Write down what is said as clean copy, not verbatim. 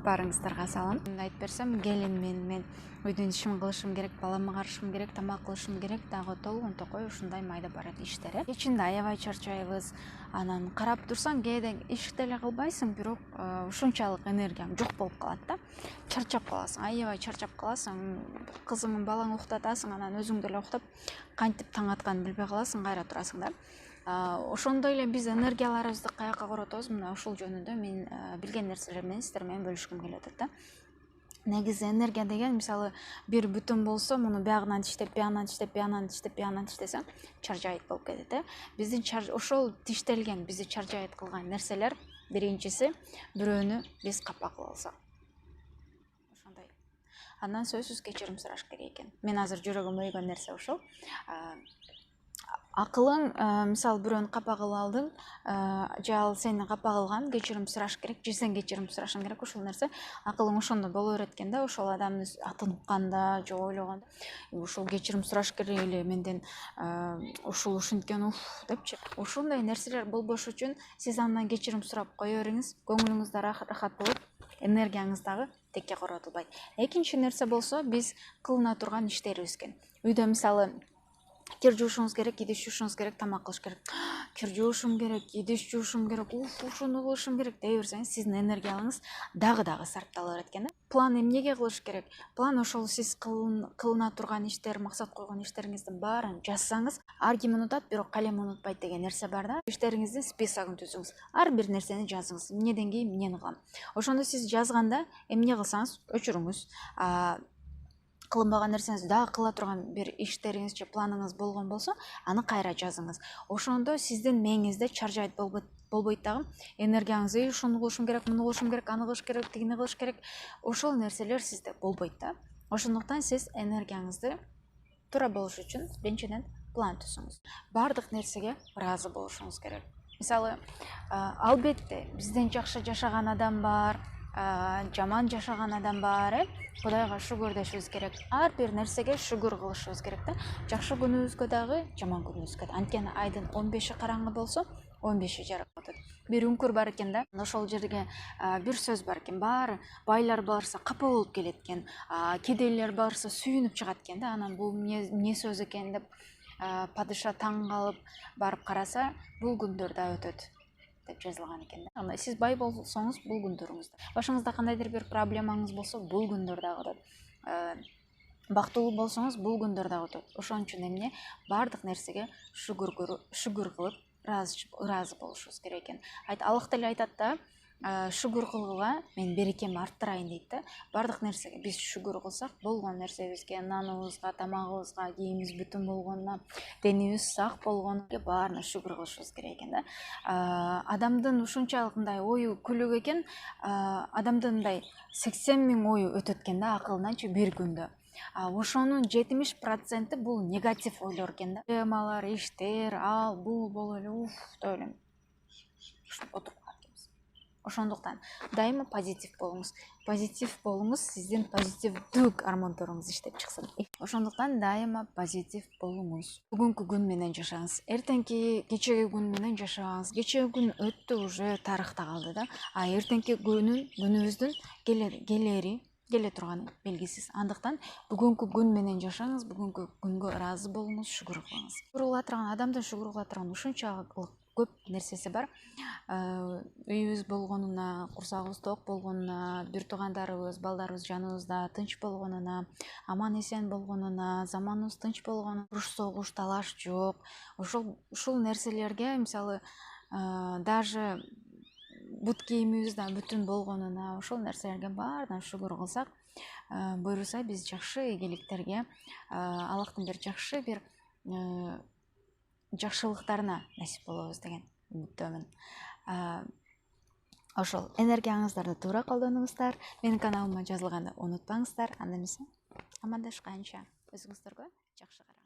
Барыңыздарга салам. Айтып берсем, келинмин, мен үйдүн ишин кылышым керек, баламы карышым керек, тамак кылышым керек, дагы толгон токой ушундай майда барат иштер. Кечинде аябай чарчайбыз. Анан карап турсаң, кээде иш деле кылбайсың, бирок ушунчалык энергияң жок болуп калат да. Чарчап каласың, аябай чарчап каласың. Кызыңын балаң уктатасың, анан өзүң деле уктап, кантип таң атканын билбей каласың, кайра турасың да. Ошондой эле биз энергияларыбызды каяка каротобуз, мына ушул жөнүндө мен билген нерселер менен сиздер менен бөлүшкүм келип атат да. Негизи энергия деген мисалы бир бүтүн болсо, муну биягынан тиштеп, биягынан тиштеп, биягынан тиштеп, биягынан тиштесең, чаржайыт болуп кетет. Биздин ошол тиштелген, бизди чаржайыт кылган нерселер, биринчиси бирөөнү биз капа кыла алсак. Ошондой. Андан сөзсүз кечирим сураш керек экен. Мен азыр жүрөгүм өйгөн нерсе ошол. Акылың, мисалы бирөөнү капа кылып алдың, же ал сени капа кылган, кечирим сураш керек, же сен кечирим сурашың керек, ушул нерсе акылың ошондо боло берет экен да, ошол адамды атын укканда же ойлогондо, ушул кечирим сураш керек эле менден, ушул ушинткен депчи. Ушундай нерселер болбош үчүн сиз андан кечирим сурап кое бериңиз, көңүлүңүз да рахат болот, энергияңыз дагы текке коротулбайт. Экинчи нерсе болсо, биз кылына турган иштерибиз экен. Үйдө мисалы кир жуушуңуз керек, идиш жуушуңуз керек, тамак кылыш керек. Кир жуушум керек, идиш жуушум керек, ушуну кылышым керек дей берсеңиз, сиздин энергияңыз дагы сарптала берет экен да. План эмнеге кылыш керек? План ошол сиз кылына турган иштер, максат койгон иштериңиздин баарын жазсаңыз, ар ким унутат, бирок калем унутпайт деген нерсе бар да. Иштериңиздин списогун түзүңүз. Ар бир нерсени жазыңыз. Эмнеден кийин эмнени кылам. Ошондо сиз жазганда эмне кылсаңыз өчүрүңүз. Кылынбаган нерсеңиз, дагы кыла турган бир иштериңиз же планыңыз болгон болсо, аны кайра жазыңыз. Ошондо сиздин мээңизде чаржайыт болбойт дагы. Энергияңыз, ушуну кылышым керек, муну кылышым керек, аны кылыш керек, тигини кылыш керек. Ошол нерселер сизде болбойт да. Ошондуктан сиз энергияңызды туура болуш үчүн биринчиден план түзүңүз. Бардык нерсеге ыраазы болушуңуз керек. Мисалы, албетте бизден жакшы жашаган адам бар, жаман жашаган адам бар, Кудайга шүгүр дешибиз керек. Ар бир нерсеге шүгүр кылышыбыз керек да. Жакшы күнүбүзгө дагы, жаман күнүбүзгө да. Анткени айдын 15 караңгы болсо, 15 жарык атат. Бир үңкүр бар экен да. Ошол жерге бир сөз бар экен. Баары байлар барса капа болуп келет экен. Кедейлер барса сүйүнүп чыгат экен да. Анан бул эмне сөз экен деп падыша таң калып барып караса, бул күндөр да өтөт деп жазылган экен да. Анда сиз бай болсоңуз, бул күндөрүңүздө. Башыңызда кандайдыр бир проблемаңыз болсо, бул күндөр дагы өтөт. Бактылуу болсоңуз, бул күндөр дагы өтөт. Ошон үчүн эмне? Бардык нерсеге шүгүр кылып, ыраазы болушубуз керек экен. Аллах деле айтат да, шүгүр кылгыла мен берекемди арттырайын дейт да. Бардык нерсеге биз шүгүр кылсак, болгон нерсебизге, наныбызга, тамагыбызга, кийимибиз бүтүн болгонуна, денибиз сак болгонуна, баарына шүгүр кылышыбыз керек экен да. Адамдын ушунчалык мындай ою күлүк экен, адамдын мындай 80 000 ою өтөт экен да акылынанчы бир күндө. Ошонун 70% бул негатив ойлор экен да. Темалар, иштер, ал бул боло эле деп элем. Ошондуктан дайыма позитив болуңуз. Позитив болуңуз, сиздин позитивдүү гормондоруңуз иштеп чыксын. Ошондуктан дайыма позитив болуңуз. Бүгүнкү күн менен жашаңыз. Эртеңки кечеги күн менен жашабаңыз. Кечеги күн өттү, уже тарыхта калды да. Эртеңки күнүбүздүн келе турганы белгисиз. Андыктан бүгүнкү күн менен жашаңыз, бүгүнкү күнгө ыраазы болуңуз, шүгүр кылыңыз. Шүгүр кыла турган адамдын шүгүр кыла турган ушунчалык көп нерсеси бар. Үйүбүз болгонуна, курсагыбыз ток болгонуна, бир туугандарыбыз, балдарыбыз жаныбызда тынч болгонуна, аман эсен болгонуна, заманыбыз тынч болгонуна, уруш согуш, талаш жок. Ушул нерселерге мисалы даже бут кийимибиз да бүтүн болгонуна, ошол нерселерге баарына шүгүр кылсак, буюрса биз жакшы ийгиликтерге, Аллахтын бир жакшы бир жакшылыктарына насип болобуз деген үмүттөмүн. Ошол энергияңыздарды туура колдонуңуздар. Менин каналыма жазылганды унутпаңыздар. Анда эмесе амандашканча өзүңүздөргө жакшы караңыздар.